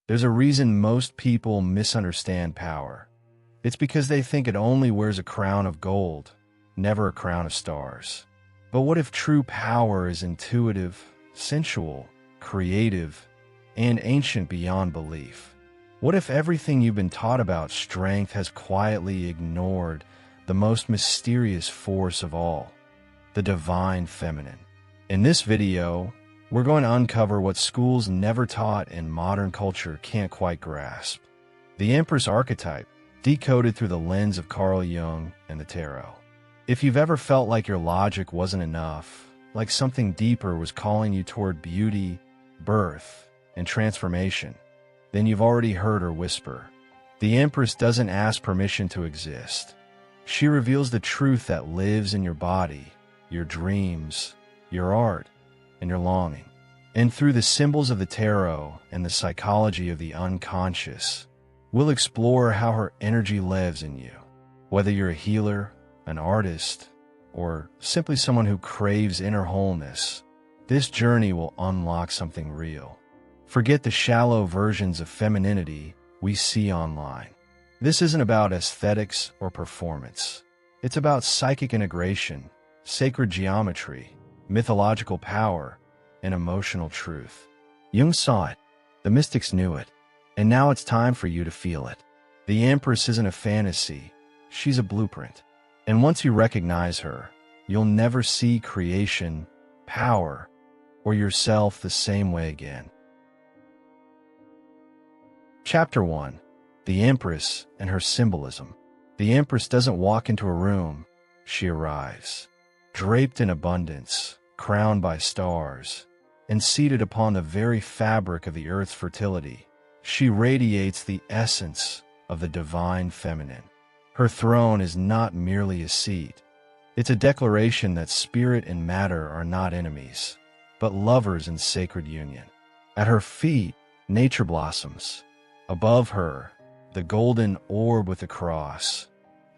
There's a reason most people misunderstand power. It's because they think it only wears a crown of gold, never a crown of stars. But what if true power is intuitive, sensual, creative, and ancient beyond belief? What if everything you've been taught about strength has quietly ignored the most mysterious force of all, the divine feminine? In this video, we're going to uncover what schools never taught and modern culture can't quite grasp. The Empress archetype, decoded through the lens of Carl Jung and the tarot. If you've ever felt like your logic wasn't enough, like something deeper was calling you toward beauty, birth, and transformation, then you've already heard her whisper. The Empress doesn't ask permission to exist. She reveals the truth that lives in your body, your dreams, your art, and your longing. And through the symbols of the tarot and the psychology of the unconscious, we'll explore how her energy lives in you. Whether you're a healer, an artist, or simply someone who craves inner wholeness, this journey will unlock something real. Forget the shallow versions of femininity we see online. This isn't about aesthetics or performance. It's about psychic integration, sacred geometry, mythological power, and emotional truth. Jung saw it, the mystics knew it, and now it's time for you to feel it. The Empress isn't a fantasy, she's a blueprint. And once you recognize her, you'll never see creation, power, or yourself the same way again. Chapter 1. The Empress and her symbolism. The Empress doesn't walk into a room, she arrives. Draped in abundance, crowned by stars, and seated upon the very fabric of the earth's fertility, she radiates the essence of the divine feminine. Her throne is not merely a seat. It's a declaration that spirit and matter are not enemies, but lovers in sacred union. At her feet, nature blossoms. Above her, the golden orb with a cross,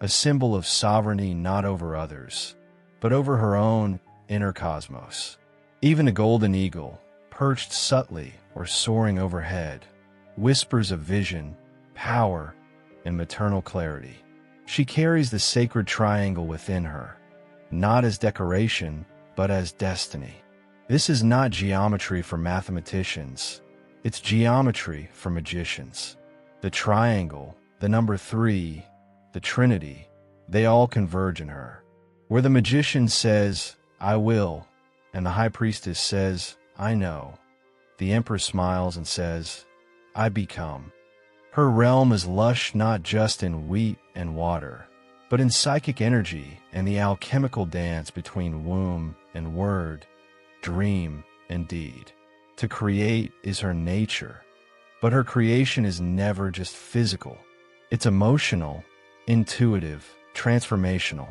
a symbol of sovereignty not over others, but over her own inner cosmos. Even a golden eagle, perched subtly or soaring overhead, whispers of vision, power, and maternal clarity. She carries the sacred triangle within her, not as decoration, but as destiny. This is not geometry for mathematicians. It's geometry for magicians. The triangle, the number 3, the Trinity, they all converge in her. Where the magician says, "I will," and the high priestess says, "I know," the Empress smiles and says, "I become." Her realm is lush not just in wheat and water, but in psychic energy and the alchemical dance between womb and word, dream and deed. To create is her nature, but her creation is never just physical. It's emotional, intuitive, transformational.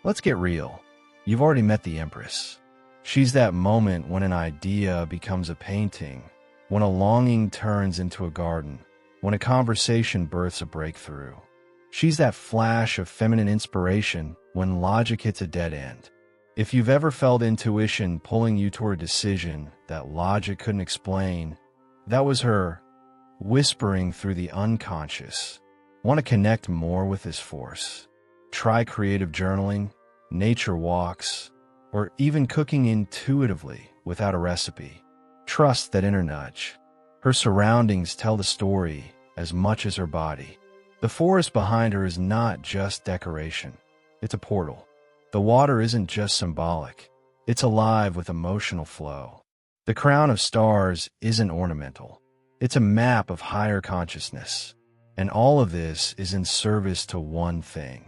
Let's get real. You've already met the Empress. She's that moment when an idea becomes a painting, when a longing turns into a garden, when a conversation births a breakthrough. She's that flash of feminine inspiration when logic hits a dead end. If you've ever felt intuition pulling you toward a decision that logic couldn't explain, that was her, whispering through the unconscious. Want to connect more with this force? Try creative journaling, nature walks, or even cooking intuitively without a recipe. Trust that inner nudge. Her surroundings tell the story as much as her body. The forest behind her is not just decoration. It's a portal. The water isn't just symbolic. It's alive with emotional flow. The crown of stars isn't ornamental. It's a map of higher consciousness. And all of this is in service to one thing: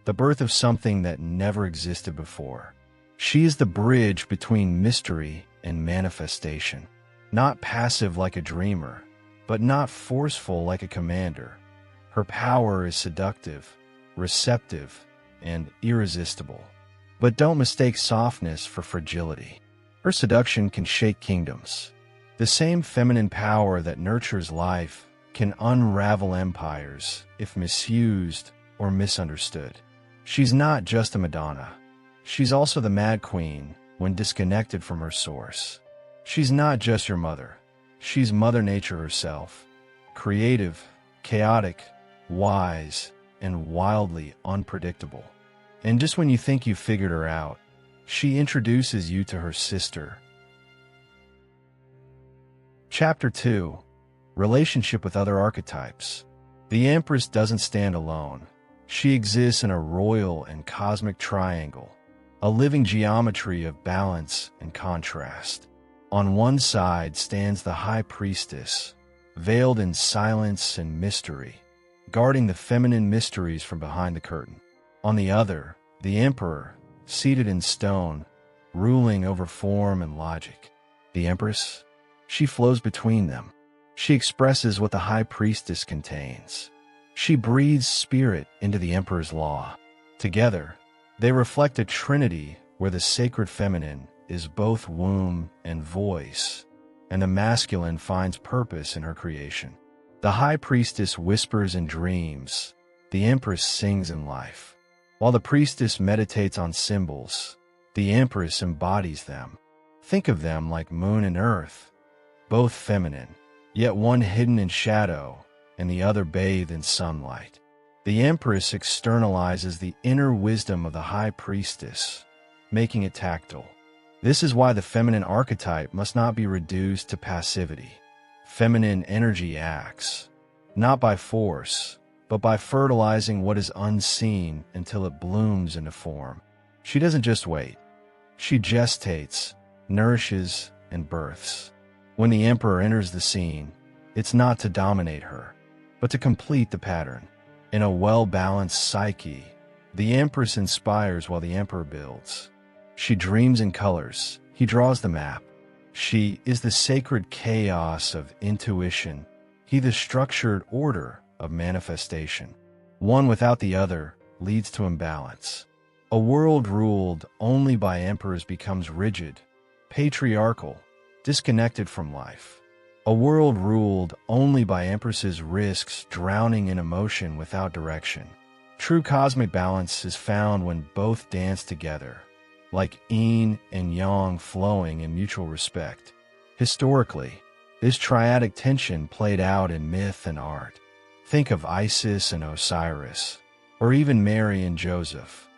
the birth of something that never existed before. She is the bridge between mystery and manifestation. Not passive like a dreamer, but not forceful like a commander. Her power is seductive, receptive, and irresistible. But don't mistake softness for fragility. Her seduction can shake kingdoms. The same feminine power that nurtures life can unravel empires if misused or misunderstood. She's not just a Madonna. She's also the Mad Queen when disconnected from her source. She's not just your mother. She's Mother Nature herself, creative, chaotic, wise, and wildly unpredictable. And just when you think you've figured her out, she introduces you to her sister. Chapter 2. Relationship with other archetypes. The Empress doesn't stand alone. She exists in a royal and cosmic triangle, a living geometry of balance and contrast. On one side stands the High Priestess, veiled in silence and mystery, guarding the feminine mysteries from behind the curtain. On the other, the Emperor, seated in stone, ruling over form and logic. The Empress? She flows between them. She expresses what the High Priestess contains. She breathes spirit into the Emperor's law. Together, they reflect a trinity where the sacred feminine is both womb and voice, and the masculine finds purpose in her creation. The High Priestess whispers in dreams, the Empress sings in life. While the Priestess meditates on symbols, the Empress embodies them. Think of them like moon and earth, both feminine, yet one hidden in shadow and the other bathed in sunlight. The Empress externalizes the inner wisdom of the High Priestess, making it tactile. This is why the feminine archetype must not be reduced to passivity. Feminine energy acts, not by force, but by fertilizing what is unseen until it blooms into form. She doesn't just wait. She gestates, nourishes, and births. When the Emperor enters the scene, it's not to dominate her, but to complete the pattern. In a well-balanced psyche, the Empress inspires while the Emperor builds. She dreams in colors, he draws the map. She is the sacred chaos of intuition, he the structured order of manifestation. One without the other leads to imbalance. A world ruled only by emperors becomes rigid, patriarchal, disconnected from life. A world ruled only by empresses risks drowning in emotion without direction. True cosmic balance is found when both dance together, like yin and yang flowing in mutual respect. Historically, this triadic tension played out in myth and art. Think of Isis and Osiris, or even Mary and Joseph,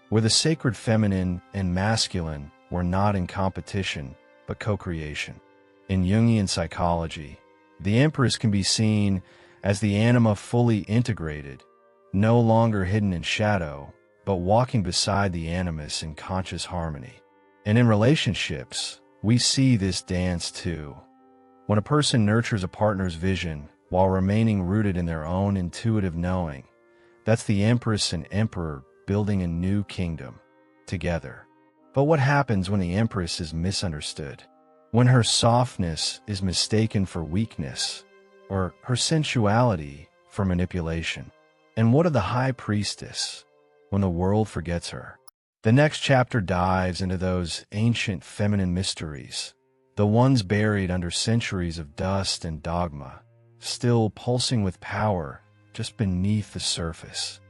where the sacred feminine and masculine were not in competition, but co-creation. In Jungian psychology, the Empress can be seen as the anima fully integrated, no longer hidden in shadow, but walking beside the animus in conscious harmony. And in relationships, we see this dance too. When a person nurtures a partner's vision while remaining rooted in their own intuitive knowing, that's the Empress and Emperor building a new kingdom together. But what happens when the Empress is misunderstood? When her softness is mistaken for weakness, or her sensuality for manipulation? And what of the High Priestess when the world forgets her? The next chapter dives into those ancient feminine mysteries, the ones buried under centuries of dust and dogma, still pulsing with power just beneath the surface.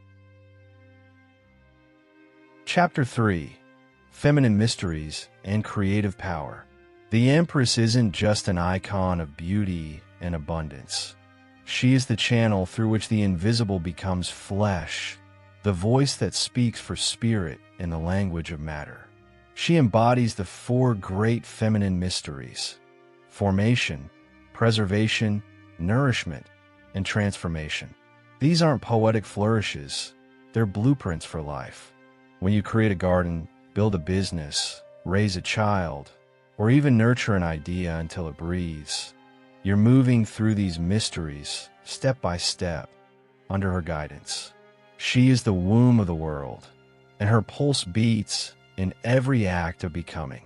Chapter 3. Feminine Mysteries and Creative Power. The Empress isn't just an icon of beauty and abundance. She is the channel through which the invisible becomes flesh, the voice that speaks for spirit in the language of matter. She embodies the four great feminine mysteries: formation, preservation, nourishment, and transformation. These aren't poetic flourishes, they're blueprints for life. When you create a garden, build a business, raise a child, or even nurture an idea until it breathes, you're moving through these mysteries step by step under her guidance. She is the womb of the world, and her pulse beats in every act of becoming.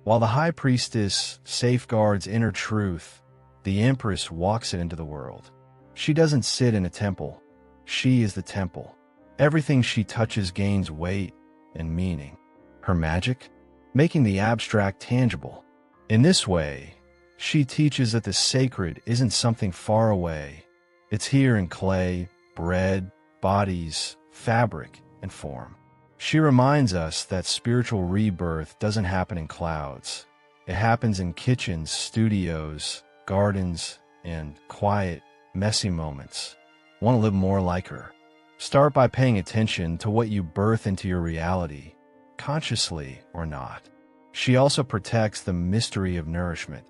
While the High Priestess safeguards inner truth, the Empress walks it into the world. She doesn't sit in a temple. She is the temple. Everything she touches gains weight and meaning. Her magic? Making the abstract tangible. In this way, she teaches that the sacred isn't something far away. It's here in clay, bread, bodies, fabric, and form. She reminds us that spiritual rebirth doesn't happen in clouds. It happens in kitchens, studios, gardens, and quiet, messy moments. Want to live more like her? Start by paying attention to what you birth into your reality, consciously or not. She also protects the mystery of nourishment,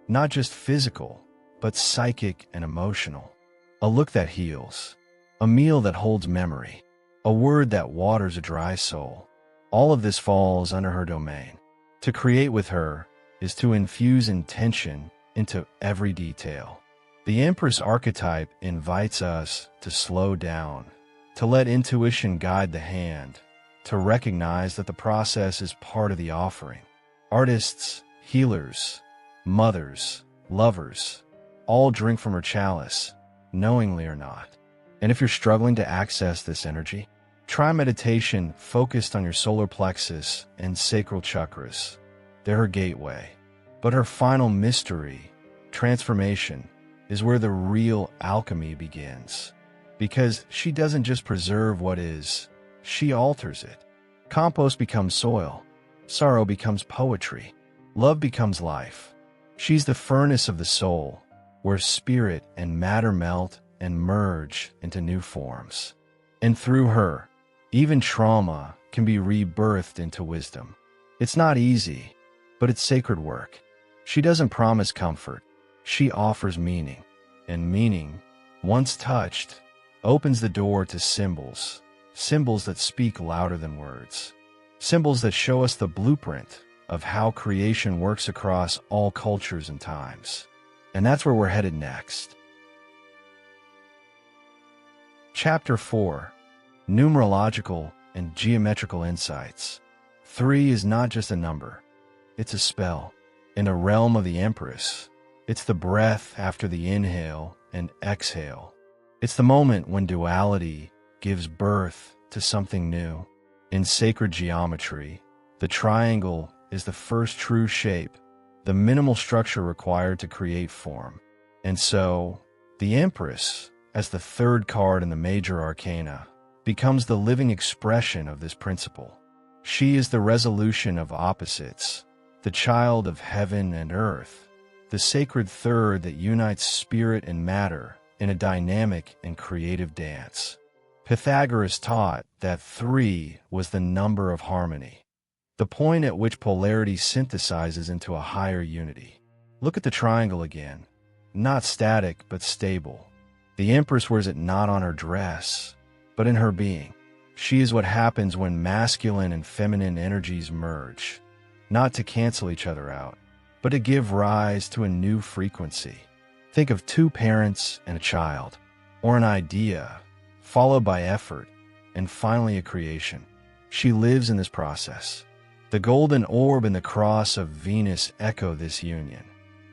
not just physical, but psychic and emotional. A look that heals, a meal that holds memory, a word that waters a dry soul. All of this falls under her domain. To create with her is to infuse intention into every detail. The Empress archetype invites us to slow down, to let intuition guide the hand, to recognize that the process is part of the offering. Artists, healers, mothers, lovers, all drink from her chalice, knowingly or not. And if you're struggling to access this energy, try meditation focused on your solar plexus and sacral chakras. They're her gateway. But her final mystery, transformation, is where the real alchemy begins. Because she doesn't just preserve what is, she alters it. Compost becomes soil. Sorrow becomes poetry. Love becomes life. She's the furnace of the soul, where spirit and matter melt and merge into new forms. And through her, even trauma can be rebirthed into wisdom. It's not easy, but it's sacred work. She doesn't promise comfort. She offers meaning. And meaning, once touched, opens the door to symbols. Symbols that speak louder than words. Symbols that show us the blueprint of how creation works across all cultures and times. And that's where we're headed next. Chapter 4. Numerological and Geometrical Insights. 3 is not just a number. It's a spell. In the realm of the Empress, it's the breath after the inhale and exhale. It's the moment when duality gives birth to something new. In sacred geometry, the triangle is the first true shape, the minimal structure required to create form. And so, the Empress, as the third card in the major arcana, becomes the living expression of this principle. She is the resolution of opposites, the child of heaven and earth, the sacred third that unites spirit and matter in a dynamic and creative dance. Pythagoras taught that 3 was the number of harmony, the point at which polarity synthesizes into a higher unity. Look at the triangle again. Not static, but stable. The Empress wears it not on her dress, but in her being. She is what happens when masculine and feminine energies merge, not to cancel each other out, but to give rise to a new frequency. Think of 2 parents and a child, or an idea, followed by effort, and finally a creation. She lives in this process. The golden orb and the cross of Venus echo this union.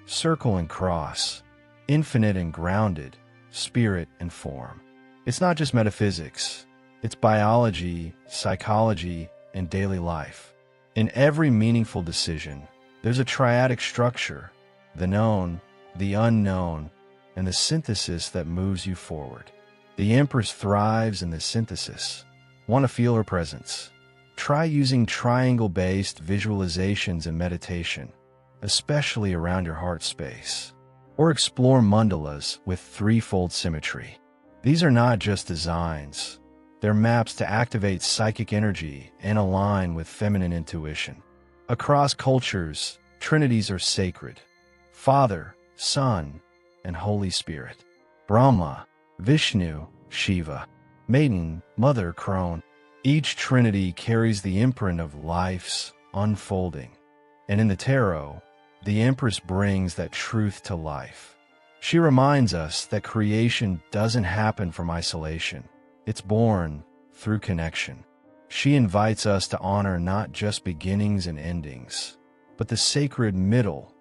Circle and cross, infinite and grounded, spirit and form. It's not just metaphysics. It's biology, psychology, and daily life. In every meaningful decision, there's a triadic structure: the known, the unknown, and the synthesis that moves you forward. The Empress thrives in this synthesis. Want to feel her presence? Try using triangle-based visualizations and meditation, especially around your heart space. Or explore mandalas with threefold symmetry. These are not just designs. They're maps to activate psychic energy and align with feminine intuition. Across cultures, trinities are sacred: Father, Son, and Holy Spirit. Brahma, Vishnu, Shiva, Maiden, Mother, Crone. Each trinity carries the imprint of life's unfolding. And in the tarot, the Empress brings that truth to life. She reminds us that creation doesn't happen from isolation. It's born through connection. She invites us to honor not just beginnings and endings, but the sacred middle,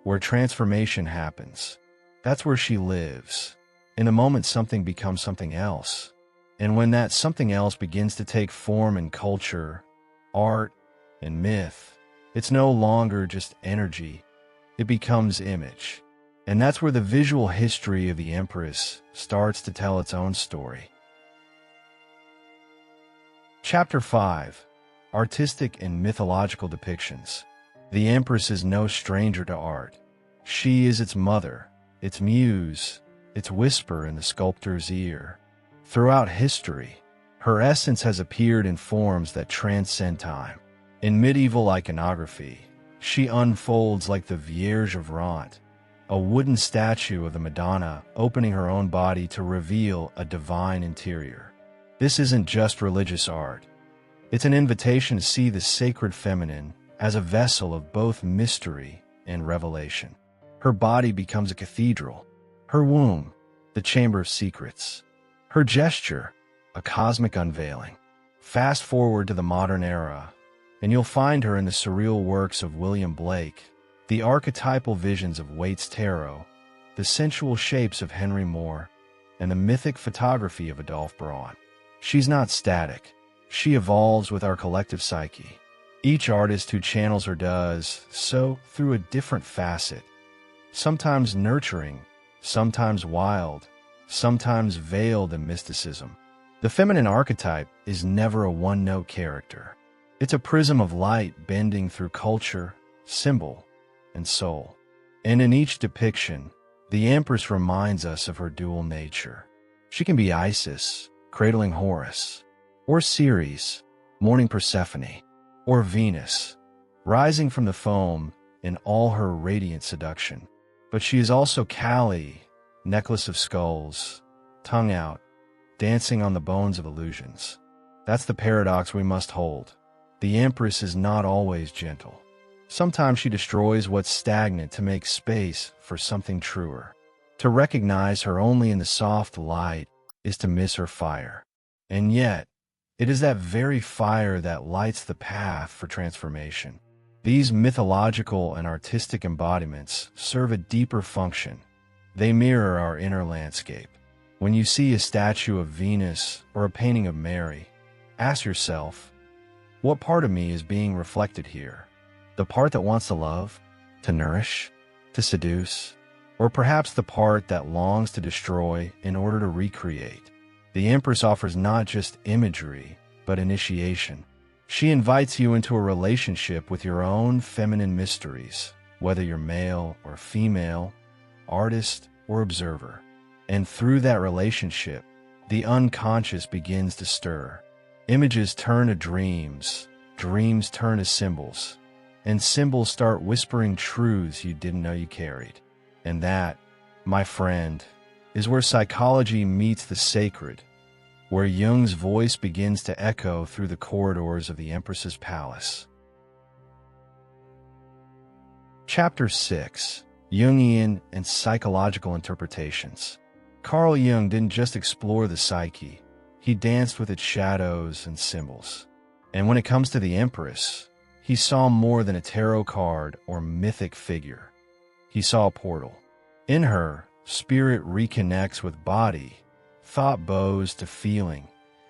where transformation happens. That's where she lives. In a moment, something becomes something else. And when that something else begins to take form in culture, art, and myth, it's no longer just energy. It becomes image. And that's where the visual history of the Empress starts to tell its own story. Chapter 5. Artistic and Mythological Depictions. The Empress is no stranger to art. She is its mother, its muse, its whisper in the sculptor's ear. Throughout history, her essence has appeared in forms that transcend time. In medieval iconography, she unfolds like the Vierge of Rant, a wooden statue of the Madonna opening her own body to reveal a divine interior. This isn't just religious art. It's an invitation to see the sacred feminine as a vessel of both mystery and revelation. Her body becomes a cathedral, her womb, the chamber of secrets, her gesture, a cosmic unveiling. Fast forward to the modern era, and you'll find her in the surreal works of William Blake, the archetypal visions of Waite's Tarot, the sensual shapes of Henry Moore, and the mythic photography of Adolphe Braun. She's not static. She evolves with our collective psyche. Each artist who channels her does so through a different facet, sometimes nurturing, sometimes wild, sometimes veiled in mysticism. The feminine archetype is never a one-note character. It's a prism of light bending through culture, symbol, and soul. And in each depiction, the Empress reminds us of her dual nature. She can be Isis, cradling Horus, or Ceres, mourning Persephone, or Venus, rising from the foam in all her radiant seduction. But she is also Kali, necklace of skulls, tongue out, dancing on the bones of illusions. That's the paradox we must hold. The Empress is not always gentle. Sometimes she destroys what's stagnant to make space for something truer. To recognize her only in the soft light is to miss her fire. And yet, it is that very fire that lights the path for transformation. These mythological and artistic embodiments serve a deeper function. They mirror our inner landscape. When you see a statue of Venus or a painting of Mary, ask yourself, what part of me is being reflected here? The part that wants to love, to nourish, to seduce, or perhaps the part that longs to destroy in order to recreate? The Empress offers not just imagery, but initiation. She invites you into a relationship with your own feminine mysteries, whether you're male or female, artist or observer. And through that relationship, the unconscious begins to stir. Images turn to dreams, dreams turn to symbols, and symbols start whispering truths you didn't know you carried. And that, my friend, is where psychology meets the sacred, where Jung's voice begins to echo through the corridors of the Empress's palace. Chapter 6. Jungian and Psychological Interpretations. Carl Jung didn't just explore the psyche, he danced with its shadows and symbols. And when it comes to the Empress, he saw more than a tarot card or mythic figure. He saw a portal. In her, spirit reconnects with body, thought bows to feeling,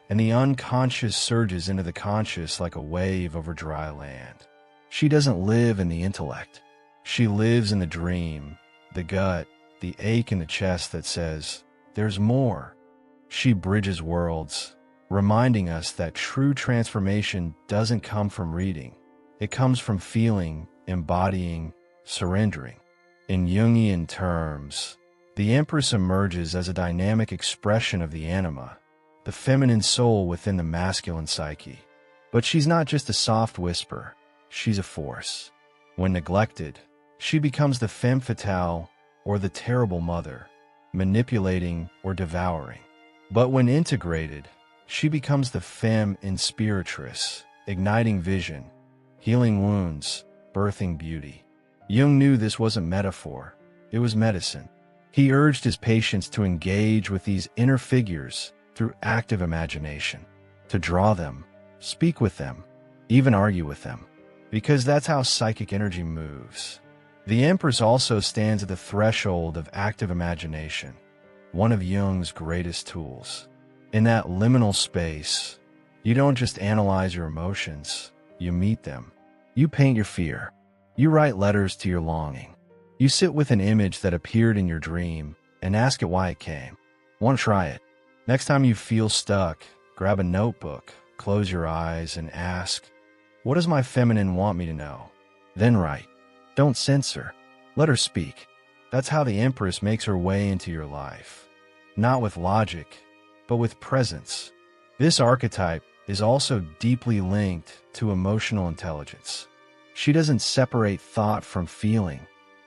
and the unconscious surges into the conscious like a wave over dry land. She doesn't live in the intellect. She lives in the dream, the gut, the ache in the chest that says, there's more. She bridges worlds, reminding us that true transformation doesn't come from reading. It comes from feeling, embodying, surrendering. In Jungian terms, the Empress emerges as a dynamic expression of the anima, the feminine soul within the masculine psyche. But she's not just a soft whisper, she's a force. When neglected, she becomes the femme fatale or the terrible mother, manipulating or devouring. But when integrated, she becomes the femme inspiratrix, igniting vision, healing wounds, birthing beauty. Jung knew this wasn't metaphor, it was medicine. He urged his patients to engage with these inner figures through active imagination, to draw them, speak with them, even argue with them, because that's how psychic energy moves. The Empress also stands at the threshold of active imagination, one of Jung's greatest tools. In that liminal space, you don't just analyze your emotions, you meet them. You paint your fear. You write letters to your longing. You sit with an image that appeared in your dream and ask it why it came. Want to try it? Next time you feel stuck, grab a notebook, close your eyes, and ask, what does my feminine want me to know? Then write. Don't censor. Let her speak. That's how the Empress makes her way into your life. Not with logic, but with presence. This archetype is also deeply linked to emotional intelligence. She doesn't separate thought from feeling.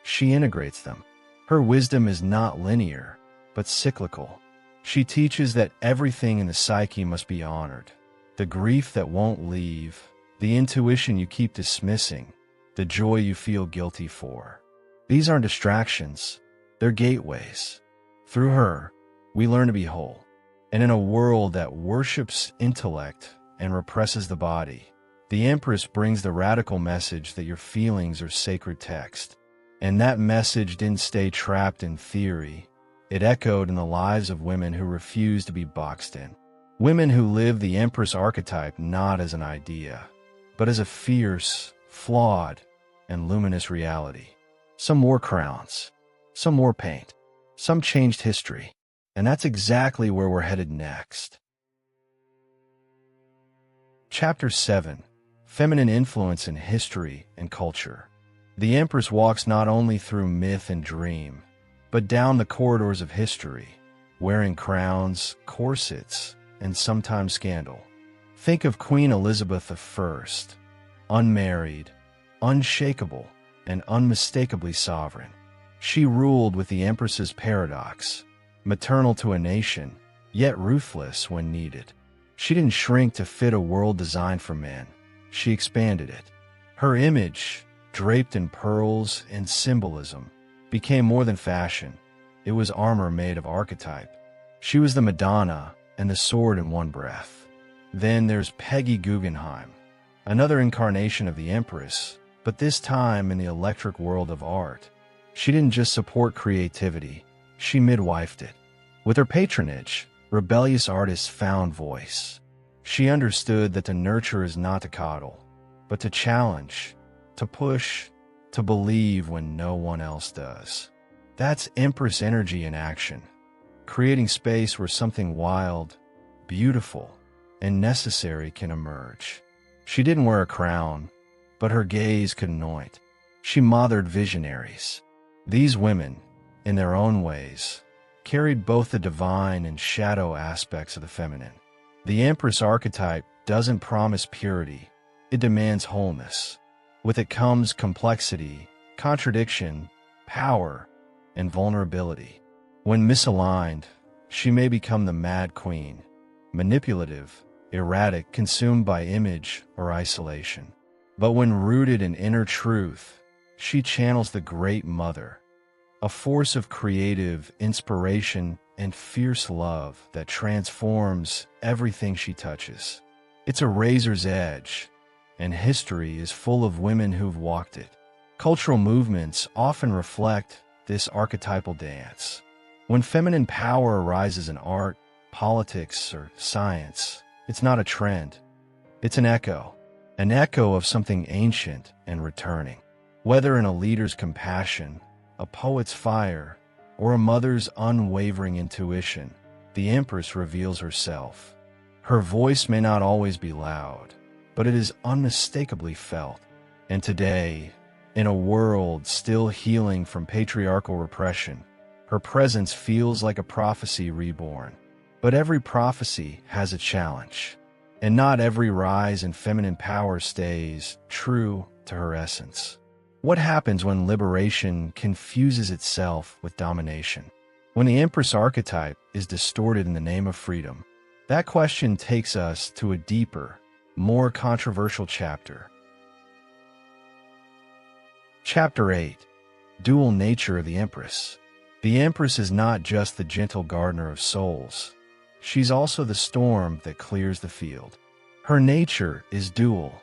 She integrates them. Her wisdom is not linear, but cyclical. She teaches that everything in the psyche must be honored. The grief that won't leave, the intuition you keep dismissing, the joy you feel guilty for. These aren't distractions, they're gateways. Through her, we learn to be whole. And in a world that worships intellect and represses the body, the Empress brings the radical message that your feelings are sacred text. And that message didn't stay trapped in theory. It echoed in the lives of women who refused to be boxed in. Women who live the Empress archetype not as an idea, but as a fierce, flawed, and luminous reality. Some wore crowns, some wore paint, some changed history. And that's exactly where we're headed next. Chapter 7. Feminine Influence in History and Culture. The Empress walks not only through myth and dream, but down the corridors of history, wearing crowns, corsets, and sometimes scandal. Think of Queen Elizabeth I, unmarried, unshakable, and unmistakably sovereign. She ruled with the Empress's paradox, maternal to a nation, yet ruthless when needed. She didn't shrink to fit a world designed for men. She expanded it. Her image, draped in pearls and symbolism, became more than fashion. It was armor made of archetype. She was the Madonna and the sword in one breath. Then there's Peggy Guggenheim, another incarnation of the Empress, but this time in the electric world of art. She didn't just support creativity, she midwifed it. With her patronage, rebellious artists found voice. She understood that to nurture is not to coddle, but to challenge, to push, to believe when no one else does. That's Empress energy in action, creating space where something wild, beautiful, and necessary can emerge. She didn't wear a crown, but her gaze could anoint. She mothered visionaries. These women, in their own ways, carried both the divine and shadow aspects of the feminine. The Empress archetype doesn't promise purity, it demands wholeness. With it comes complexity, contradiction, power, and vulnerability. When misaligned, she may become the mad queen, manipulative, erratic, consumed by image or isolation. But when rooted in inner truth, she channels the Great Mother, a force of creative inspiration and fierce love that transforms everything she touches. It's a razor's edge, and history is full of women who've walked it. Cultural movements often reflect this archetypal dance. When feminine power arises in art, politics, or science, it's not a trend. It's an echo of something ancient and returning. Whether in a leader's compassion, a poet's fire, or a mother's unwavering intuition, the Empress reveals herself. Her voice may not always be loud, but it is unmistakably felt. And today, in a world still healing from patriarchal repression, her presence feels like a prophecy reborn. But every prophecy has a challenge, and not every rise in feminine power stays true to her essence. What happens when liberation confuses itself with domination? When the Empress archetype is distorted in the name of freedom? That question takes us to a deeper, more controversial chapter. Chapter 8. Dual Nature of the Empress. The Empress is not just the gentle gardener of souls. She's also the storm that clears the field. Her nature is dual,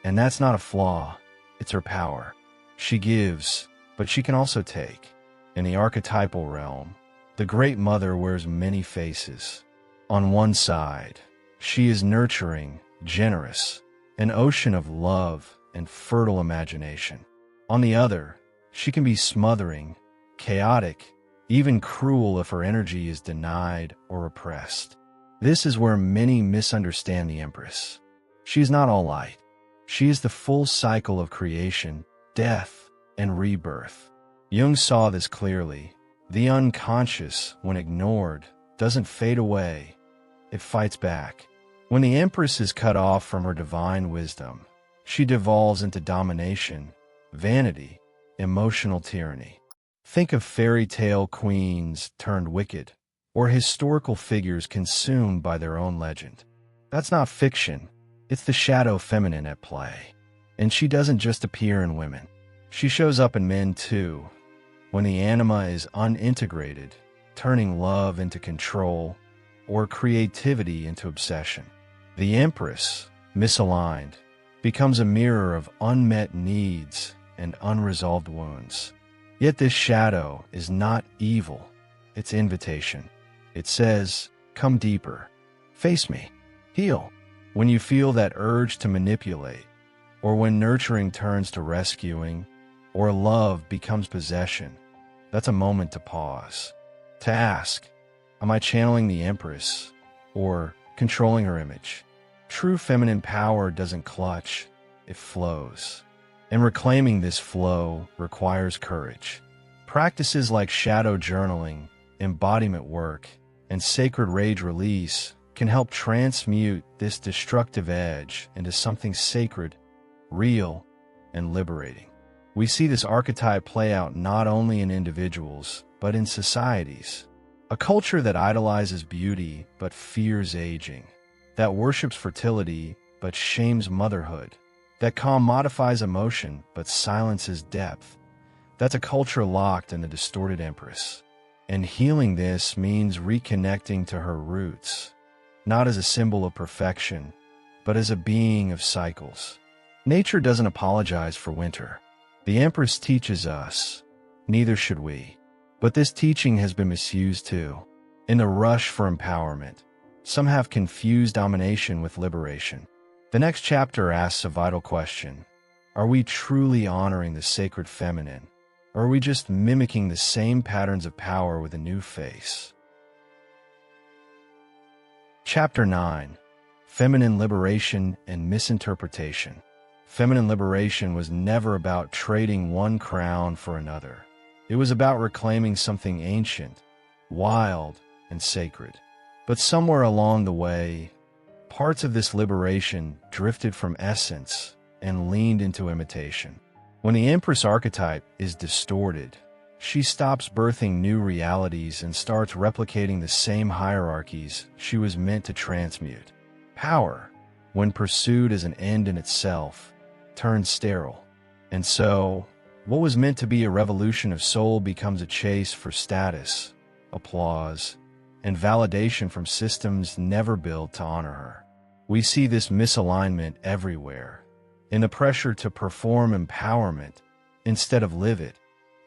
and that's not a flaw, it's her power. She gives, but she can also take. In the archetypal realm, the Great Mother wears many faces. On one side, she is nurturing, generous, an ocean of love and fertile imagination. On the other, she can be smothering, chaotic, even cruel if her energy is denied or repressed. This is where many misunderstand the Empress. She is not all light. She is the full cycle of creation, death, and rebirth. Jung saw this clearly. The unconscious, when ignored, doesn't fade away. It fights back. When the Empress is cut off from her divine wisdom, she devolves into domination, vanity, emotional tyranny. Think of fairy tale queens turned wicked, or historical figures consumed by their own legend. That's not fiction. It's the shadow feminine at play. And she doesn't just appear in women. She shows up in men too. When the anima is unintegrated, turning love into control, or creativity into obsession. The Empress, misaligned, becomes a mirror of unmet needs and unresolved wounds. Yet this shadow is not evil. It's invitation. It says, come deeper. Face me. Heal. When you feel that urge to manipulate, or when nurturing turns to rescuing, or love becomes possession, that's a moment to pause. To ask, am I channeling the Empress, or controlling her image? True feminine power doesn't clutch, it flows. And reclaiming this flow requires courage. Practices like shadow journaling, embodiment work, and sacred rage release can help transmute this destructive edge into something sacred, real, and liberating. We see this archetype play out not only in individuals, but in societies. A culture that idolizes beauty but fears aging, that worships fertility but shames motherhood, that commodifies emotion but silences depth. That's a culture locked in the distorted Empress. And healing this means reconnecting to her roots, not as a symbol of perfection, but as a being of cycles. Nature doesn't apologize for winter. The Empress teaches us, neither should we. But this teaching has been misused too. In the rush for empowerment, some have confused domination with liberation. The next chapter asks a vital question. Are we truly honoring the sacred feminine, or are we just mimicking the same patterns of power with a new face? Chapter 9. Feminine Liberation and Misinterpretation. Feminine liberation was never about trading one crown for another. It was about reclaiming something ancient, wild, and sacred. But somewhere along the way, parts of this liberation drifted from essence and leaned into imitation. When the Empress archetype is distorted, she stops birthing new realities and starts replicating the same hierarchies she was meant to transmute. Power, when pursued as an end in itself, turns sterile. And so, what was meant to be a revolution of soul becomes a chase for status, applause, and validation from systems never built to honor her. We see this misalignment everywhere, in the pressure to perform empowerment instead of live it,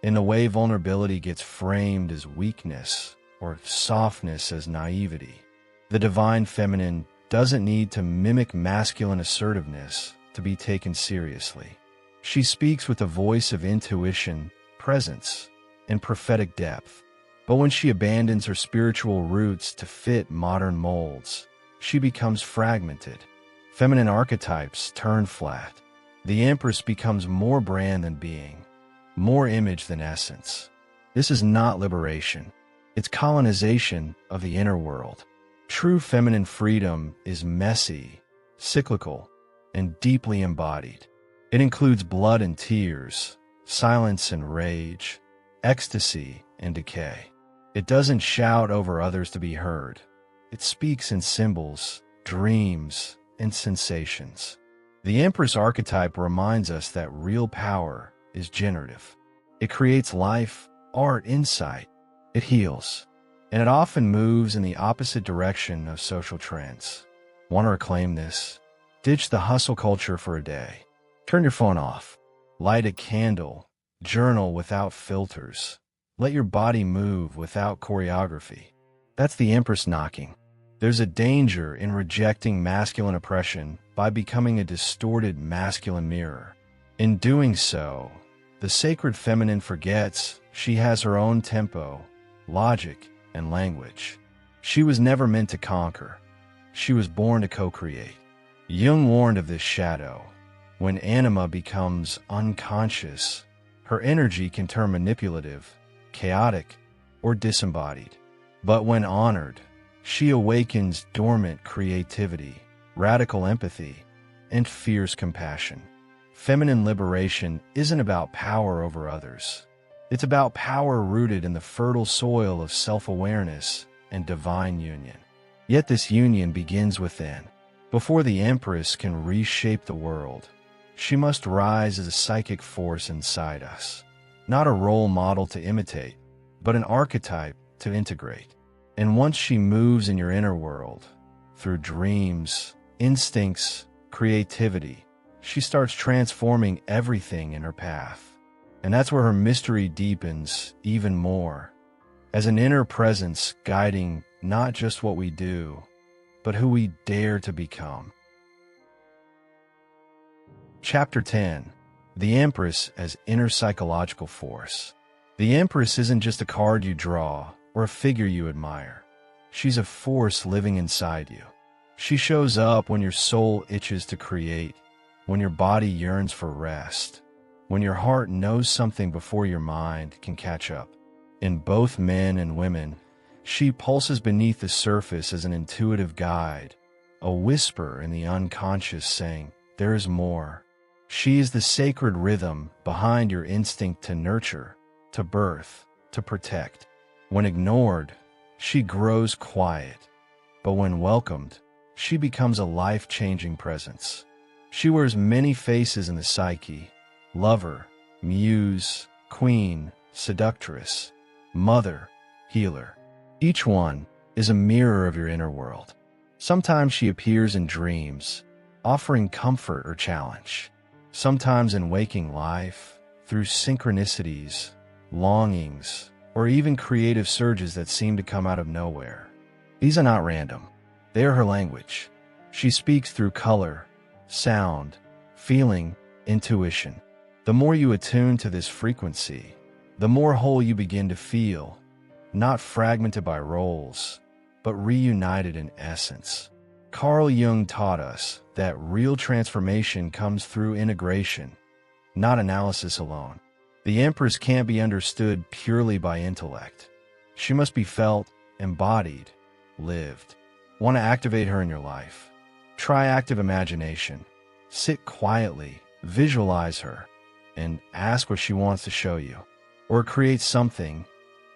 in the way vulnerability gets framed as weakness or softness as naivety. The divine feminine doesn't need to mimic masculine assertiveness to be taken seriously. She speaks with a voice of intuition, presence, and prophetic depth. But when she abandons her spiritual roots to fit modern molds, she becomes fragmented. Feminine archetypes turn flat. The Empress becomes more brand than being, more image than essence. This is not liberation. It's colonization of the inner world. True feminine freedom is messy, cyclical, and deeply embodied. It includes blood and tears, silence and rage, ecstasy and decay. It doesn't shout over others to be heard. It speaks in symbols, dreams, and sensations. The Empress archetype reminds us that real power is generative. It creates life, art, insight. It heals. And it often moves in the opposite direction of social trends. Want to reclaim this? Ditch the hustle culture for a day. Turn your phone off. Light a candle. Journal without filters. Let your body move without choreography. That's the Empress knocking. There's a danger in rejecting masculine oppression by becoming a distorted masculine mirror. In doing so, the sacred feminine forgets she has her own tempo, logic, and language. She was never meant to conquer. She was born to co-create. Jung warned of this shadow. When anima becomes unconscious, Her energy can turn manipulative, chaotic, or disembodied. But when honored, she awakens dormant creativity, radical empathy, and fierce compassion. Feminine liberation isn't about power over others. It's about power rooted in the fertile soil of self-awareness and divine union. Yet this union begins within. Before the Empress can reshape the world, she must rise as a psychic force inside us. Not a role model to imitate, but an archetype to integrate. And once she moves in your inner world, through dreams, instincts, creativity, she starts transforming everything in her path. And that's where her mystery deepens even more, as an inner presence guiding not just what we do, but who we dare to become. Chapter 10. The Empress as Inner Psychological Force. The Empress isn't just a card you draw or a figure you admire. She's a force living inside you. She shows up when your soul itches to create, when your body yearns for rest, when your heart knows something before your mind can catch up. In both men and women, she pulses beneath the surface as an intuitive guide, a whisper in the unconscious saying, "There is more." She is the sacred rhythm behind your instinct to nurture, to birth, to protect. When ignored, she grows quiet, but when welcomed, she becomes a life-changing presence. She wears many faces in the psyche: lover, muse, queen, seductress, mother, healer. Each one is a mirror of your inner world. Sometimes she appears in dreams, offering comfort or challenge. Sometimes in waking life, through synchronicities, longings, or even creative surges that seem to come out of nowhere. These are not random. They are her language. She speaks through color, sound, feeling, intuition. The more you attune to this frequency, the more whole you begin to feel, not fragmented by roles, but reunited in essence. Carl Jung taught us that real transformation comes through integration, not analysis alone. The Empress can't be understood purely by intellect. She must be felt, embodied, lived. Want to activate her in your life? Try active imagination. Sit quietly, visualize her, and ask what she wants to show you. Or create something.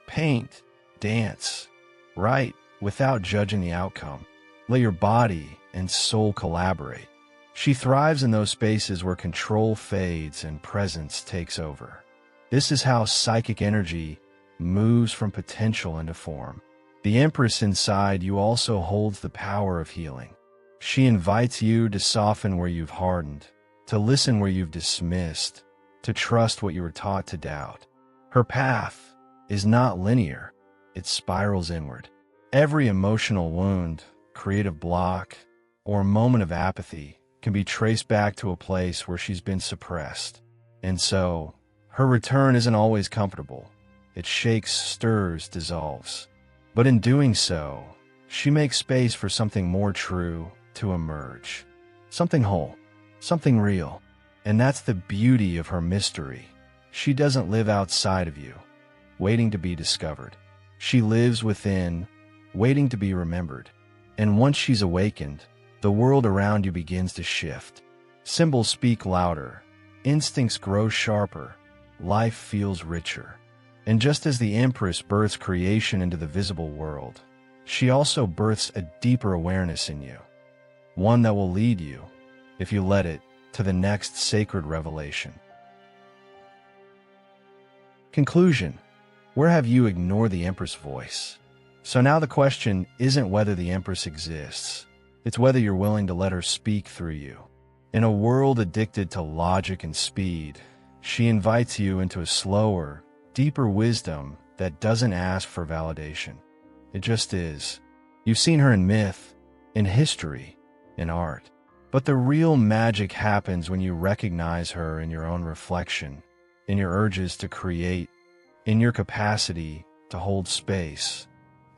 Paint, dance, write without judging the outcome. Let your body and soul collaborate. She thrives in those spaces where control fades and presence takes over. This is how psychic energy moves from potential into form. The Empress inside you also holds the power of healing. She invites you to soften where you've hardened, to listen where you've dismissed, to trust what you were taught to doubt. Her path is not linear. It spirals inward. Every emotional wound, creative block, or moment of apathy can be traced back to a place where she's been suppressed. And so, her return isn't always comfortable. It shakes, stirs, dissolves. But in doing so, she makes space for something more true to emerge. Something whole, something real. And that's the beauty of her mystery. She doesn't live outside of you, waiting to be discovered. She lives within, waiting to be remembered. And once she's awakened, the world around you begins to shift. Symbols speak louder, instincts grow sharper, life feels richer. And just as the Empress births creation into the visible world, she also births a deeper awareness in you, one that will lead you, if you let it, to the next sacred revelation. Conclusion: where have you ignored the Empress voice? So now the question isn't whether the Empress exists, it's whether you're willing to let her speak through you. In a world addicted to logic and speed, she invites you into a slower, deeper wisdom that doesn't ask for validation. It just is. You've seen her in myth, in history, in art. But the real magic happens when you recognize her in your own reflection, in your urges to create, in your capacity to hold space,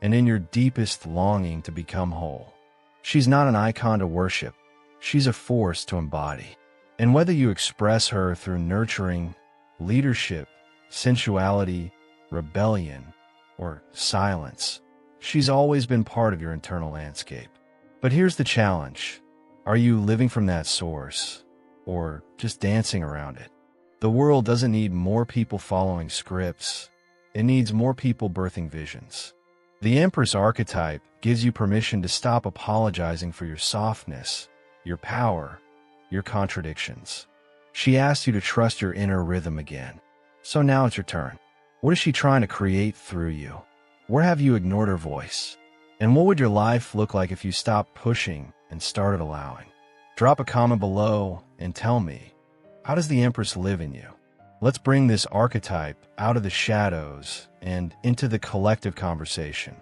and in your deepest longing to become whole. She's not an icon to worship. She's a force to embody. And whether you express her through nurturing, leadership, sensuality, rebellion, or silence. She's always been part of your internal landscape. But here's the challenge. Are you living from that source, or just dancing around it? The world doesn't need more people following scripts. It needs more people birthing visions. The Empress archetype gives you permission to stop apologizing for your softness, your power, your contradictions. She asks you to trust your inner rhythm again. So now it's your turn. What is she trying to create through you? Where have you ignored her voice? And what would your life look like if you stopped pushing and started allowing? Drop a comment below and tell me, how does the Empress live in you? Let's bring this archetype out of the shadows and into the collective conversation.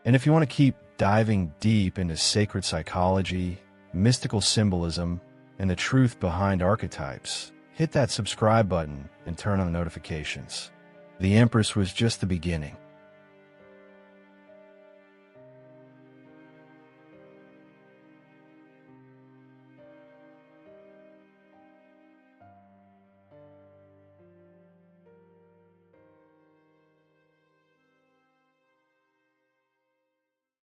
And if you want to keep diving deep into sacred psychology, mystical symbolism, and the truth behind archetypes, hit that subscribe button and turn on the notifications. The Empress was just the beginning.